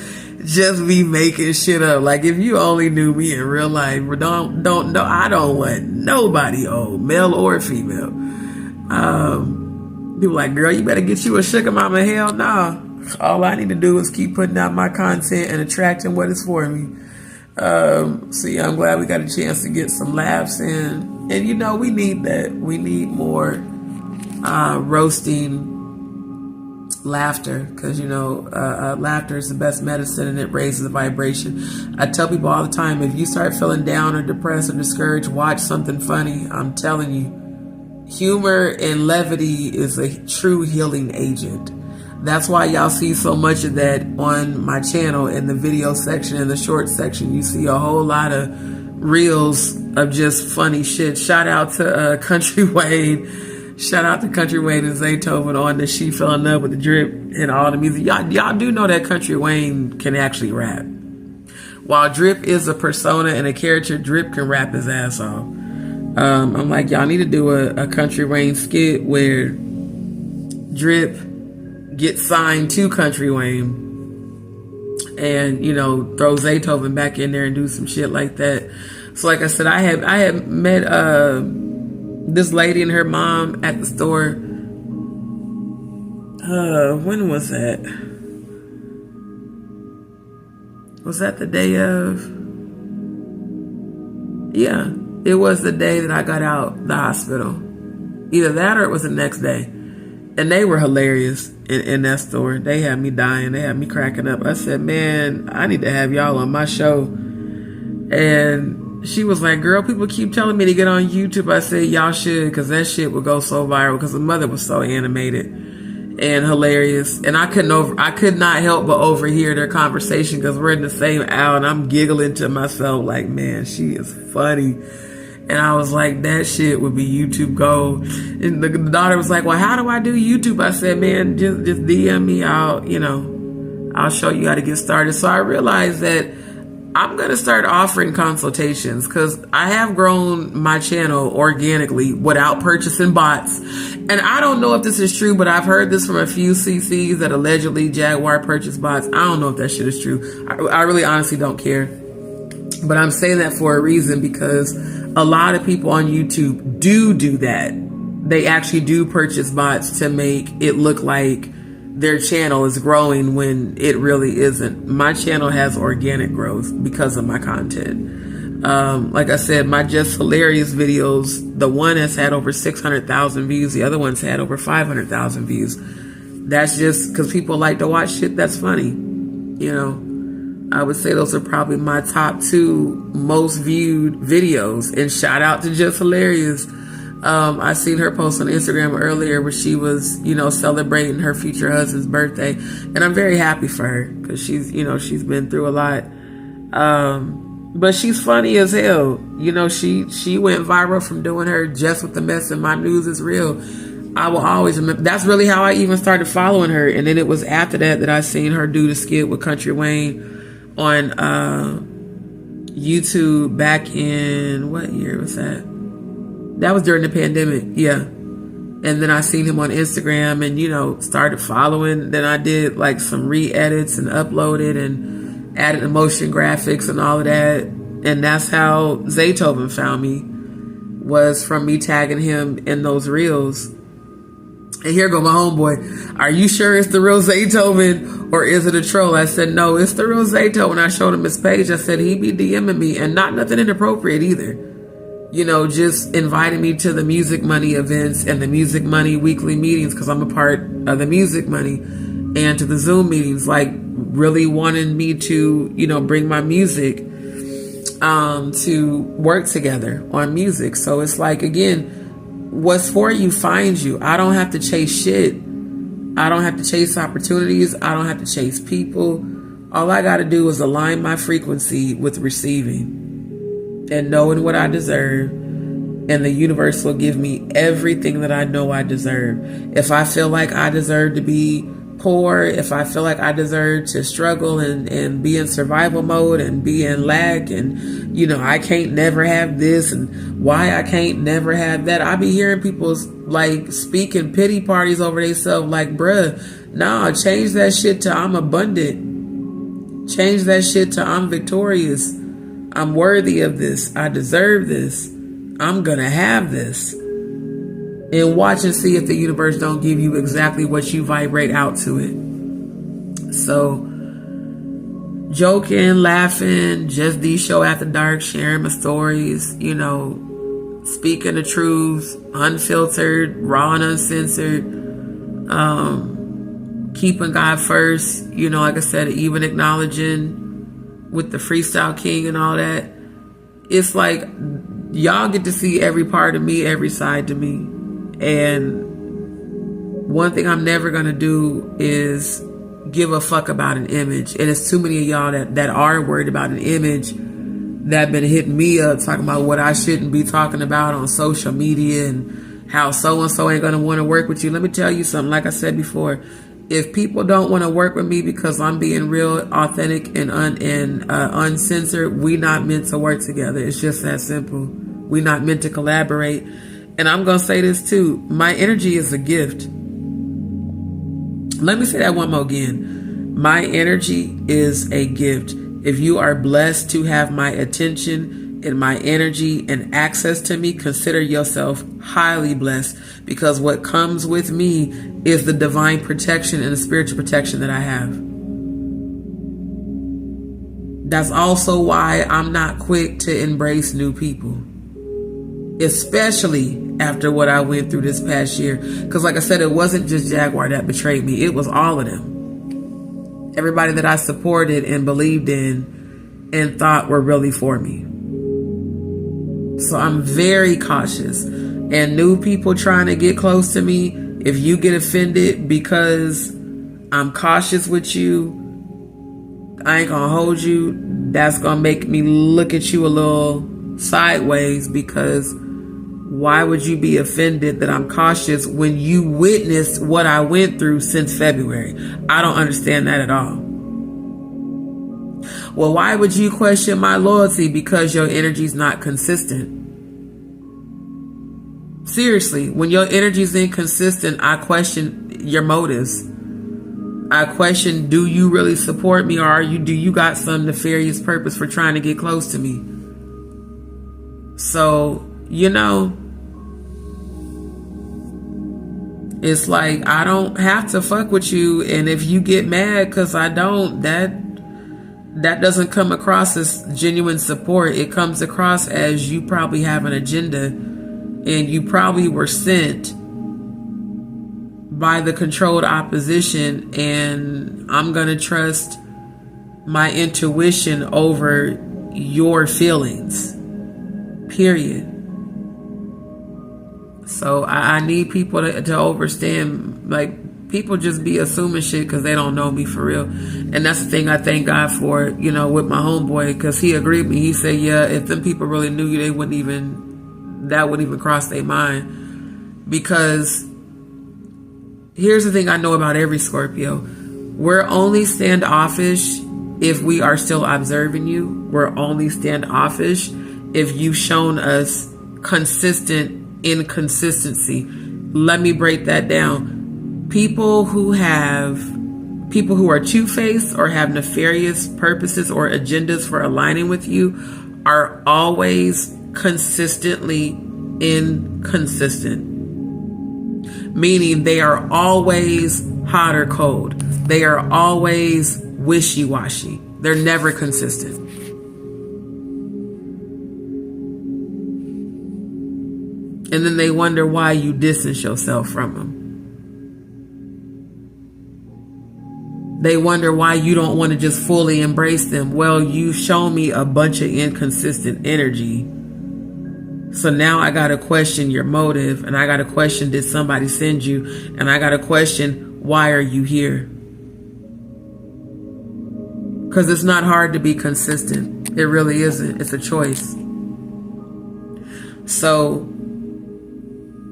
just be making shit up. Like, if you only knew me in real life, don't know. I don't want nobody old, male or female. People like, girl, you better get you a sugar mama. Hell nah. All I need to do is keep putting out my content and attracting what is for me. So yeah, I'm glad we got a chance to get some laughs in. And we need that. We need more roasting laughter, because laughter is the best medicine and it raises the vibration. I tell people all the time, if you start feeling down or depressed or discouraged, watch something funny. I'm telling you, humor and levity is a true healing agent. That's why y'all see so much of that on my channel. In the video section and the short section, you see a whole lot of reels of just funny shit. Shout out to Country Wayne. Shout out to Country Wayne and Zaytoven on the She Fell in Love with the Drip and all the music. Y'all do know that Country Wayne can actually rap. While Drip is a persona and a character, Drip can rap his ass off. I'm like, y'all need to do a Country Wayne skit where Drip gets signed to Country Wayne and, throw Zaytoven back in there and do some shit like that. So like I said, I had met this lady and her mom at the store. When was that? Was that the day of? Yeah, it was the day that I got out the hospital. Either that or it was the next day. And they were hilarious in that store. They had me dying. They had me cracking up. I said, man, I need to have y'all on my show. And she was like, girl, people keep telling me to get on YouTube. I said, y'all should, because that shit would go so viral, because the mother was so animated and hilarious. And I could not help but overhear their conversation, because we're in the same aisle and I'm giggling to myself like, man, she is funny. And I was like, that shit would be YouTube gold. And the daughter was like, well, how do I do YouTube? I said, man, just DM me. I'll show you how to get started. So I realized that I'm going to start offering consultations, because I have grown my channel organically without purchasing bots. And I don't know if this is true, but I've heard this from a few CCs that allegedly Jaguar purchased bots. I don't know if that shit is true. I really honestly don't care. But I'm saying that for a reason, because a lot of people on YouTube do that. They actually do purchase bots to make it look like their channel is growing when it really isn't. My channel has organic growth because of my content. Like I said, my Just Hilarious videos, the one has had over 600,000 views. The other one's had over 500,000 views. That's just because people like to watch shit that's funny. I would say those are probably my top 2 most viewed videos. And shout out to Just Hilarious. I seen her post on Instagram earlier where she was, celebrating her future husband's birthday. And I'm very happy for her, because she's been through a lot. But she's funny as hell. She went viral from doing her Just with the Mess and My News is Real. I will always remember. That's really how I even started following her. And then it was after that I seen her do the skit with Country Wayne on YouTube back in, what year was that? That was during the pandemic, yeah. And then I seen him on Instagram and, started following. Then I did like some re-edits and uploaded and added motion graphics and all of that. And that's how Zaytoven found me, was from me tagging him in those reels. And here go my homeboy. Are you sure it's the real Zaytoven or is it a troll? I said, no, it's the real Zaytoven. I showed him his page. I said, he be DMing me, and not nothing inappropriate either. Just inviting me to the Music Money events and the Music Money weekly meetings, because I'm a part of the Music Money, and to the Zoom meetings, like really wanting me to, bring my music to work together on music. So it's like, again, what's for you finds you. I don't have to chase shit. I don't have to chase opportunities. I don't have to chase people. All I got to do is align my frequency with receiving and knowing what I deserve. And the universe will give me everything that I know I deserve. If I feel like I deserve to be poor, if I feel like I deserve to struggle and be in survival mode and be in lack, and I can't never have this, and why I can't never have that. I be hearing people like speaking pity parties over themselves, like, bruh, nah, change that shit to I'm abundant. Change that shit to I'm victorious. I'm worthy of this. I deserve this. I'm gonna have this. And watch and see if the universe don't give you exactly what you vibrate out to it. So, joking, laughing, JustDee show after dark, sharing my stories, speaking the truth, unfiltered, raw and uncensored, keeping God first, you know, like I said, even acknowledging with the Freestyle King and all that. It's like y'all get to see every part of me, every side to me. And one thing I'm never going to do is give a fuck about an image. And it's too many of y'all that are worried about an image that have been hitting me up talking about what I shouldn't be talking about on social media and how so-and-so ain't going to want to work with you. Let me tell you something. Like I said before, if people don't want to work with me because I'm being real, authentic, and uncensored, we not meant to work together. It's just that simple. We not meant to collaborate. And I'm going to say this too. My energy is a gift. Let me say that one more again. My energy is a gift. If you are blessed to have my attention and my energy and access to me, consider yourself highly blessed, because what comes with me is the divine protection and the spiritual protection that I have. That's also why I'm not quick to embrace new people, especially after what I went through this past year. Because like I said, it wasn't just Jaguar that betrayed me. It was all of them. Everybody that I supported and believed in and thought were really for me. So I'm very cautious. And new people trying to get close to me, if you get offended because I'm cautious with you, I ain't gonna hold you. That's gonna make me look at you a little sideways, because why would you be offended that I'm cautious when you witnessed what I went through since February? I don't understand that at all. Well, why would you question my loyalty? Because your energy's not consistent. Seriously, when your energy's inconsistent, I question your motives. I question, do you really support me, or do you got some nefarious purpose for trying to get close to me? So, you know, it's like, I don't have to fuck with you. And if you get mad because I don't, that doesn't come across as genuine support. It comes across as you probably have an agenda, and you probably were sent by the controlled opposition, and I'm going to trust my intuition over your feelings, period. So I need people to understand, like, people just be assuming shit because they don't know me for real. And that's the thing I thank God for, you know, with my homeboy, because he agreed with me. He said, yeah, if them people really knew you, that wouldn't even cross their mind. Because here's the thing I know about every Scorpio. We're only standoffish if we are still observing you. We're only standoffish if you've shown us consistent inconsistency. Let me break that down. People who are two-faced or have nefarious purposes or agendas for aligning with you are always consistently inconsistent. Meaning they are always hot or cold. They are always wishy-washy. They're never consistent. And then they wonder why you distance yourself from them. They wonder why you don't want to just fully embrace them. Well, you've shown me a bunch of inconsistent energy. So now I got to question your motive, and I got to question, did somebody send you? And I got to question, why are you here? Because it's not hard to be consistent. It really isn't. It's a choice. So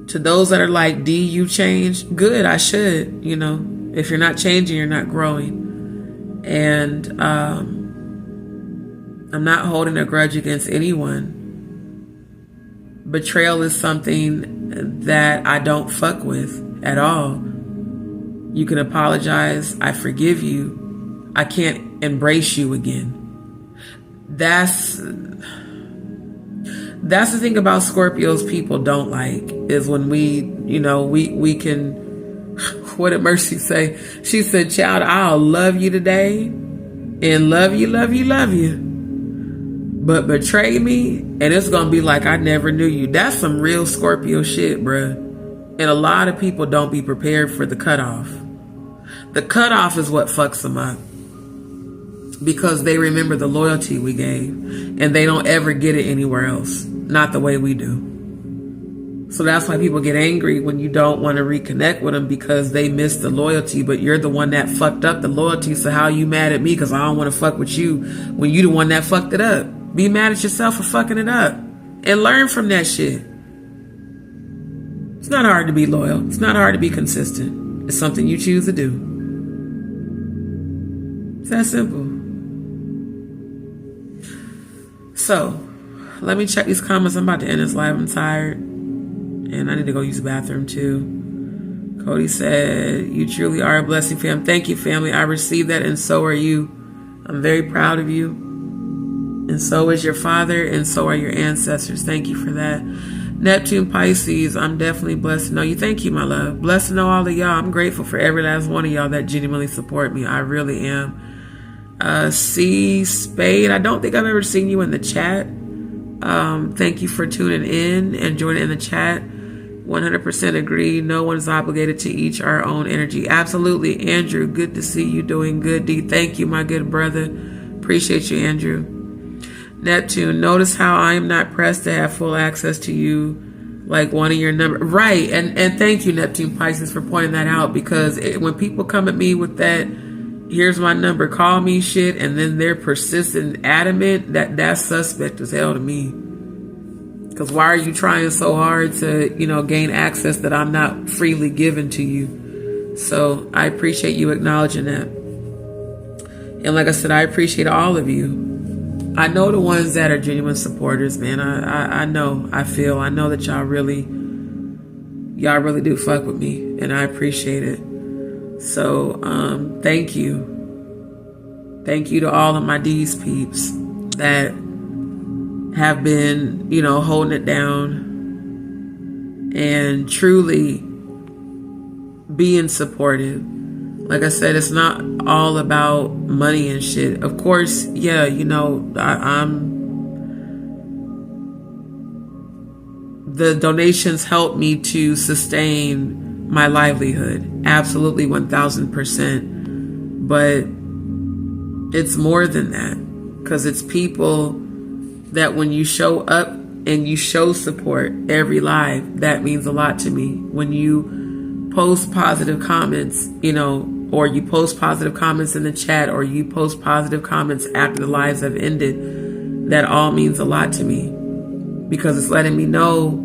to those that are like, D, you changed? Good, I should. You know, if you're not changing, you're not growing. And I'm not holding a grudge against anyone. Betrayal is something that I don't fuck with at all. You can apologize. I forgive you. I can't embrace you again. That's the thing about Scorpios people don't like, is when we can, what did Mercy say? She said, child, I'll love you today and love you. But betray me, and it's going to be like I never knew you. That's some real Scorpio shit, bruh. And a lot of people don't be prepared for the cutoff. The cutoff is what fucks them up, because they remember the loyalty we gave, and they don't ever get it anywhere else, not the way we do. So that's why people get angry when you don't want to reconnect with them, because they miss the loyalty, but you're the one that fucked up the loyalty. So how are you mad at me because I don't want to fuck with you when you the one that fucked it up? Be mad at yourself for fucking it up and learn from that shit. It's not hard to be loyal. It's not hard to be consistent. It's something you choose to do. It's that simple. So let me check these comments. I'm about to end this live. I'm tired. And I need to go use the bathroom too. Cody said, you truly are a blessing, fam. Thank you, family. I received that, and so are you. I'm very proud of you. And so is your father, and so are your ancestors. Thank you for that. Neptune Pisces, I'm definitely blessed to know you. Thank you, my love. Blessed to know all of y'all. I'm grateful for every last one of y'all that genuinely support me. I really am. C Spade, I don't think I've ever seen you in the chat. Thank you for tuning in and joining in the chat. 100% agree. No one is obligated to each our own energy. Absolutely. Andrew, good to see you doing good. D, thank you, my good brother. Appreciate you, Andrew. Neptune, notice how I am not pressed to have full access to you, like one of your number. Right. And thank you, Neptune Pisces, for pointing that out, because when people come at me with that, here's my number, call me shit, and then they're persistent and adamant, that's suspect as hell to me. Because why are you trying so hard to, gain access that I'm not freely given to you? So I appreciate you acknowledging that. And like I said, I appreciate all of you. I know the ones that are genuine supporters, man. I know that y'all really do fuck with me, and I appreciate it. So thank you. Thank you to all of my D's peeps that have been, holding it down and truly being supportive. Like I said, it's not all about money and shit. Of course, yeah, the donations help me to sustain my livelihood. Absolutely 1000%. But it's more than that, because it's people that when you show up and you show support every live, that means a lot to me. When you post positive comments, or you post positive comments in the chat, or you post positive comments after the lives have ended, that all means a lot to me, because it's letting me know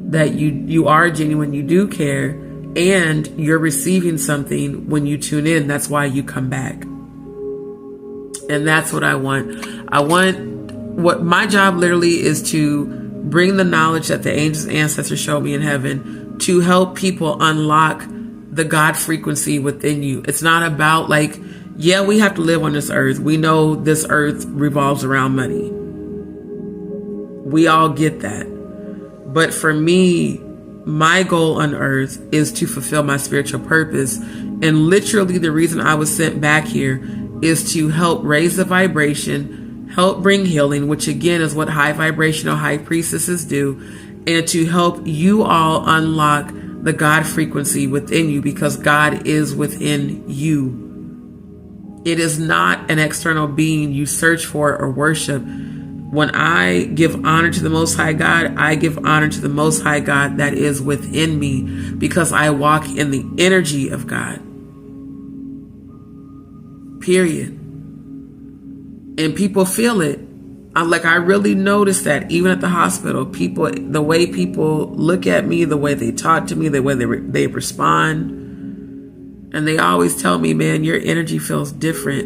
that you are genuine, you do care, and you're receiving something when you tune in. That's why you come back. And that's what I want. What my job literally is to bring the knowledge that the angels and ancestors showed me in heaven to help people unlock the God frequency within you. It's not about we have to live on this earth. We know this earth revolves around money. We all get that. But for me, my goal on earth is to fulfill my spiritual purpose. And literally the reason I was sent back here is to help raise the vibration, help bring healing, which again is what high vibrational high priestesses do, and to help you all unlock the God frequency within you, because God is within you. It is not an external being you search for or worship. When I give honor to the Most High God, I give honor to the Most High God that is within me, because I walk in the energy of God. Period. And people feel it. I really noticed that even at the hospital, the way people look at me, the way they talk to me, the way they respond, and they always tell me, man, your energy feels different.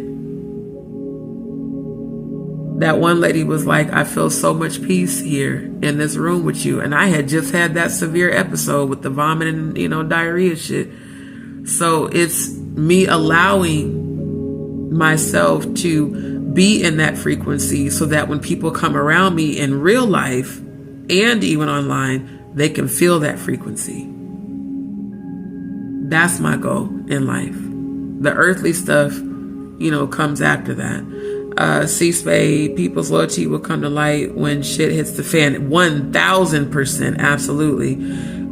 That one lady was like, I feel so much peace here in this room with you. And I had just had that severe episode with the vomit and, diarrhea shit. So it's me allowing myself to be in that frequency so that when people come around me in real life and even online, they can feel that frequency. That's my goal in life. The earthly stuff, comes after that. C-Spade, people's loyalty will come to light when shit hits the fan. 1000%, absolutely.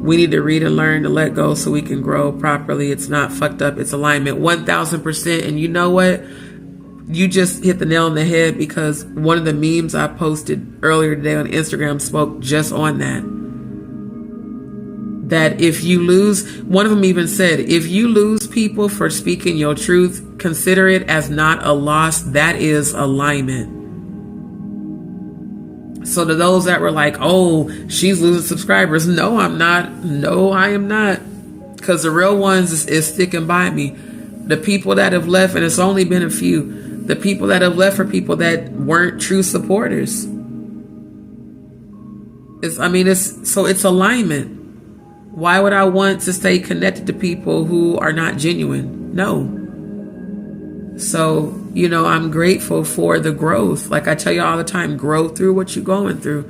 We need to read and learn to let go so we can grow properly. It's not fucked up. It's alignment. 1000%. And you know what? You just hit the nail on the head, because one of the memes I posted earlier today on Instagram spoke just on that. That if you lose, one of them even said, if you lose people for speaking your truth, consider it as not a loss. That is alignment. So to those that were like, oh, she's losing subscribers. No, I'm not. No, I am not. Because the real ones is sticking by me. The people that have left, and it's only been a few, the people that have left are people that weren't true supporters. It's alignment. Why would I want to stay connected to people who are not genuine? No. So, I'm grateful for the growth. Like I tell you all the time, grow through what you're going through.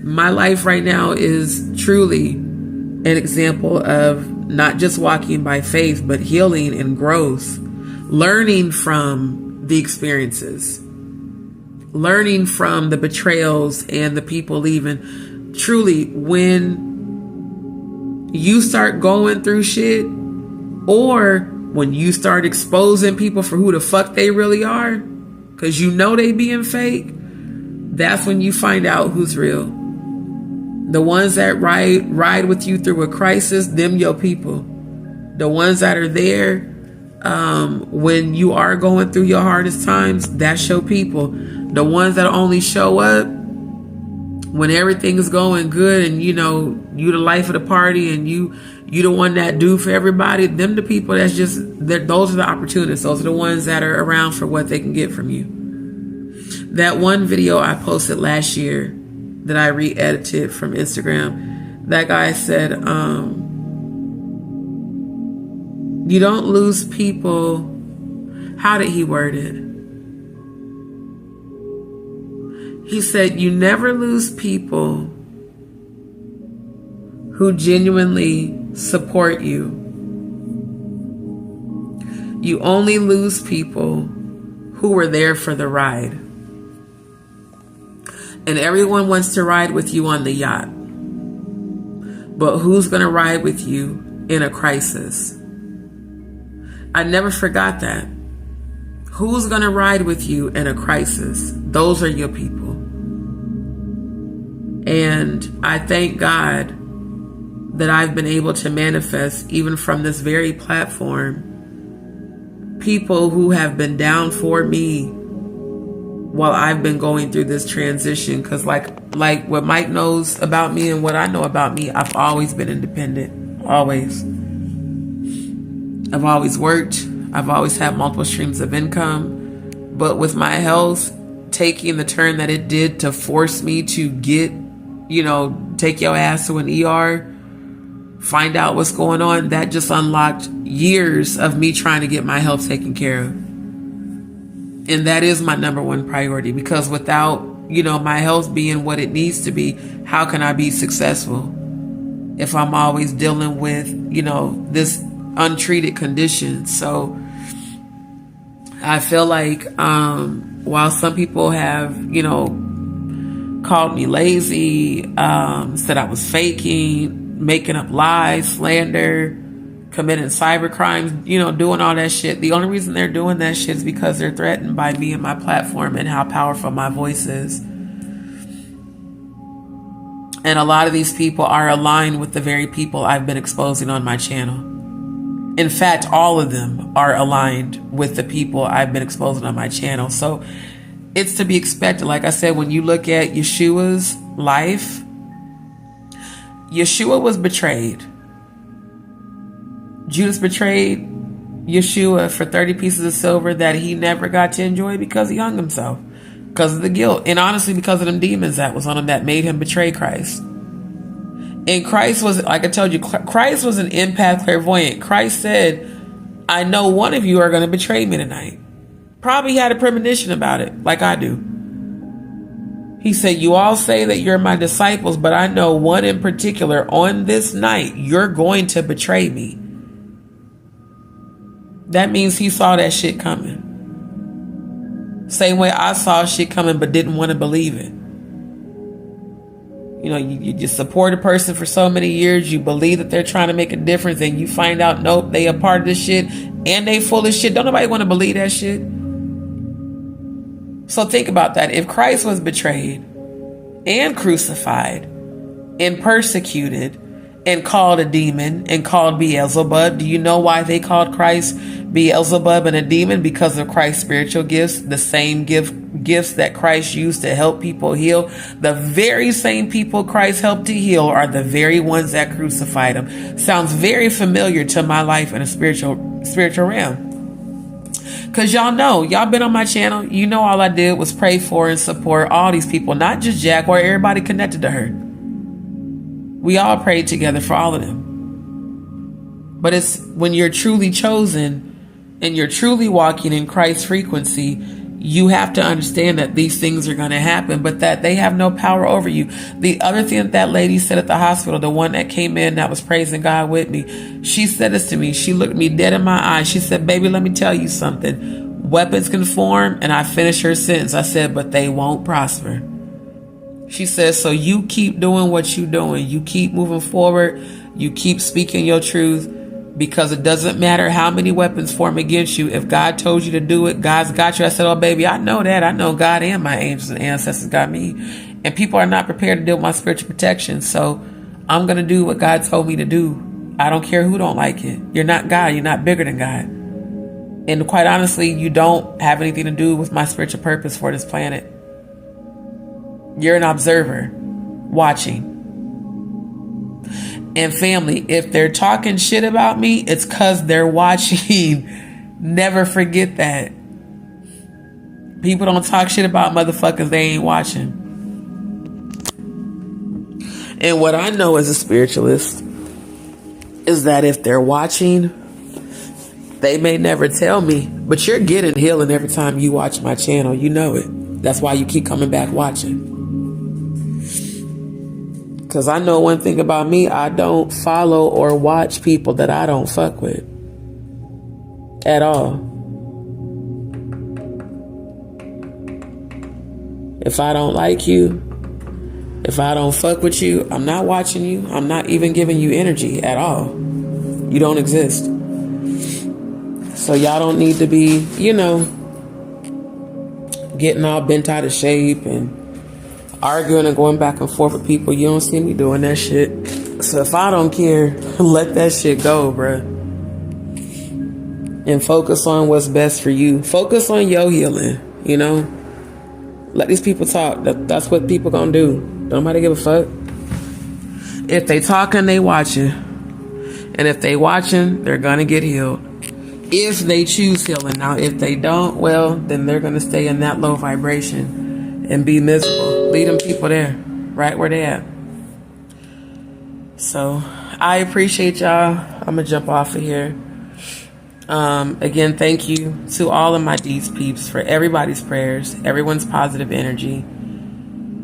My life right now is truly an example of not just walking by faith, but healing and growth. Learning from the experiences. Learning from the betrayals and the people leaving. Truly, when you start going through shit, or when you start exposing people for who the fuck they really are, because they being fake, that's when you find out who's real. The ones that ride with you through a crisis, them your people. The ones that are there when you are going through your hardest times, that's your people. The ones that only show up when everything is going good and you the life of the party and you the one that do for everybody, them the people those are the opportunists. Those are the ones that are around for what they can get from you. That one video I posted last year that I re-edited from Instagram, that guy said, you don't lose people. How did he word it? He said, you never lose people who genuinely support you. You only lose people who were there for the ride. And everyone wants to ride with you on the yacht. But who's going to ride with you in a crisis? I never forgot that. Who's going to ride with you in a crisis? Those are your people. And I thank God that I've been able to manifest, even from this very platform, people who have been down for me while I've been going through this transition. Because like what Mike knows about me and what I know about me, I've always been independent. Always. I've always worked. I've always had multiple streams of income. But with my health taking the turn that it did to force me to get, take your ass to an ER, find out what's going on, that just unlocked years of me trying to get my health taken care of. And that is my number one priority, because without, my health being what it needs to be, how can I be successful if I'm always dealing with, this untreated condition? So I feel like while some people have, called me lazy, said I was faking, making up lies, slander, committing cyber crimes, doing all that shit. The only reason they're doing that shit is because they're threatened by me and my platform and how powerful my voice is. And a lot of these people are aligned with the very people I've been exposing on my channel. In fact, all of them are aligned with the people I've been exposing on my channel. So it's to be expected. Like I said, when you look at Yeshua's life, Yeshua was betrayed. Judas betrayed Yeshua for 30 pieces of silver that he never got to enjoy because he hung himself. Because of the guilt. And honestly, because of them demons that was on him that made him betray Christ. And Christ was, like I told you, Christ was an empath clairvoyant. Christ said, I know one of you are going to betray me tonight. Probably had a premonition about it, like I do. He said, you all say that you're my disciples, but I know one in particular, on this night, you're going to betray me. That means he saw that shit coming. Same way I saw shit coming but didn't want to believe it. You support a person for so many years, you believe that they're trying to make a difference, and you find out, nope, they a part of this shit, and they full of shit. Don't nobody want to believe that shit. So think about that. If Christ was betrayed and crucified and persecuted and called a demon and called Beelzebub, do you know why they called Christ Beelzebub and a demon? Because of Christ's spiritual gifts, the same gifts that Christ used to help people heal. The very same people Christ helped to heal are the very ones that crucified him. Sounds very familiar to my life in a spiritual realm. Because y'all been on my channel. You know all I did was pray for and support all these people, not just Jaguar, everybody connected to her. We all prayed together for all of them. But it's when you're truly chosen and you're truly walking in Christ's frequency, you have to understand that these things are going to happen, but that they have no power over you. The other thing that lady said at the hospital, the one that came in that was praising God with me, she said this to me. She looked me dead in my eyes. She said, baby, let me tell you something. Weapons can form. And I finished her sentence. I said, but they won't prosper. She says, so you keep doing what you're doing. You keep moving forward. You keep speaking your truth, because it doesn't matter how many weapons form against you. If God told you to do it, God's got you. I said, oh, baby, I know that. I know God and my angels and ancestors got me. And people are not prepared to deal with my spiritual protection. So I'm going to do what God told me to do. I don't care who don't like it. You're not God. You're not bigger than God. And quite honestly, you don't have anything to do with my spiritual purpose for this planet. You're an observer watching. And family, if they're talking shit about me, it's because they're watching. Never forget that. People don't talk shit about motherfuckers they ain't watching. And what I know as a spiritualist is that if they're watching, they may never tell me, but you're getting healing every time you watch my channel. You know it. That's why you keep coming back watching. Because I know one thing about me, I don't follow or watch people that I don't fuck with at all. If I don't like you, if I don't fuck with you, I'm not watching you. I'm not even giving you energy at all. You don't exist. So y'all don't need to be, getting all bent out of shape and arguing and going back and forth with people. You don't see me doing that shit. So if I don't care, let that shit go, bruh. And focus on what's best for you. Focus on your healing, Let these people talk. That's what people gonna do. Don't nobody give a fuck. If they talking, they watching. And if they watching, they're gonna get healed. If they choose healing. Now, if they don't, well, then they're gonna stay in that low vibration and be miserable. Leave them people there, right where they at. So I appreciate y'all. I'm gonna jump off of here. Again, thank you to all of my Deeds peeps for everybody's prayers, everyone's positive energy.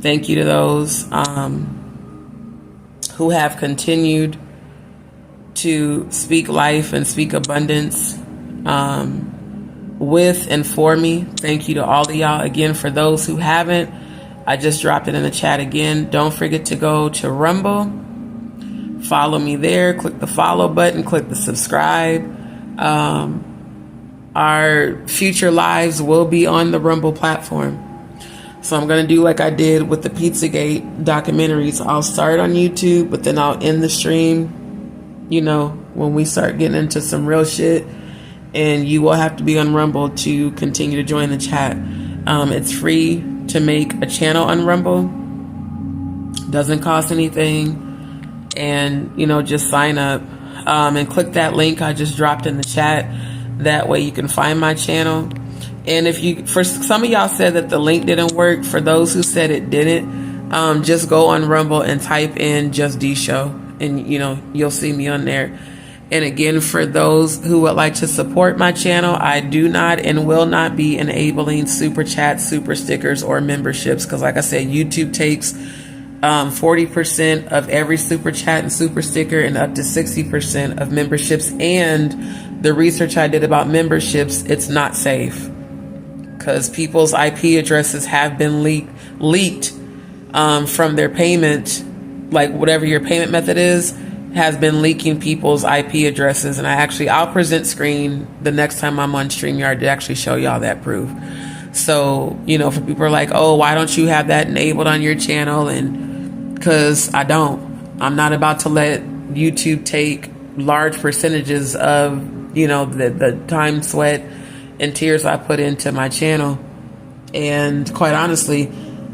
Thank you to those who have continued to speak life and speak abundance with and for me. Thank you to all of y'all. Again, for those who haven't, I just dropped it in the chat again. Don't forget to go to Rumble. Follow me there. Click the follow button. Click the subscribe. Our future lives will be on the Rumble platform. So I'm going to do like I did with the Pizzagate documentaries. I'll start on YouTube, but then I'll end the stream, when we start getting into some real shit. And you will have to be on Rumble to continue to join the chat. It's free to make a channel on Rumble. Doesn't cost anything. And, just sign up and click that link I just dropped in the chat. That way you can find my channel. And for some of y'all said that the link didn't work. For those who said it didn't, just go on Rumble and type in JustDee Show. And, you'll see me on there. And again, for those who would like to support my channel, I do not and will not be enabling super chats, super stickers, or memberships. Because like I said, YouTube takes 40% of every super chat and super sticker and up to 60% of memberships. And the research I did about memberships, it's not safe. Because people's IP addresses have been leaked from their payment like whatever your payment method is, has been leaking people's IP addresses. And I'll present screen the next time I'm on StreamYard to actually show y'all that proof. So, you know, for people are like, oh, why don't you have that enabled on your channel? And because I don't. I'm not about to let YouTube take large percentages of, you know, the time, sweat, and tears I put into my channel. And quite honestly,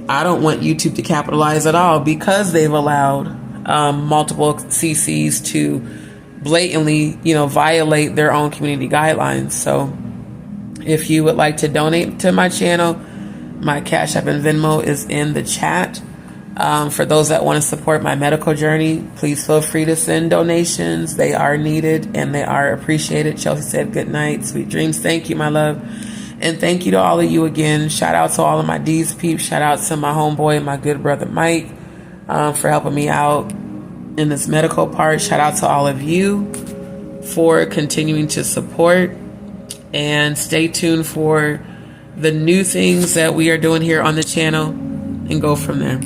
I don't want YouTube to capitalize at all, because they've allowed multiple CCs to blatantly, you know, violate their own community guidelines. So if you would like to donate to my channel, my Cash App and Venmo is in the chat. For those that want to support my medical journey, please feel free to send donations. They are needed and they are appreciated. Chelsea said good night, sweet dreams. Thank you, my love. And thank you to all of you again. Shout out to all of my D's peeps. Shout out to my homeboy, my good brother Mike, for helping me out in this medical part. Shout out to all of you for continuing to support. And stay tuned for the new things that we are doing here on the channel, and go from there.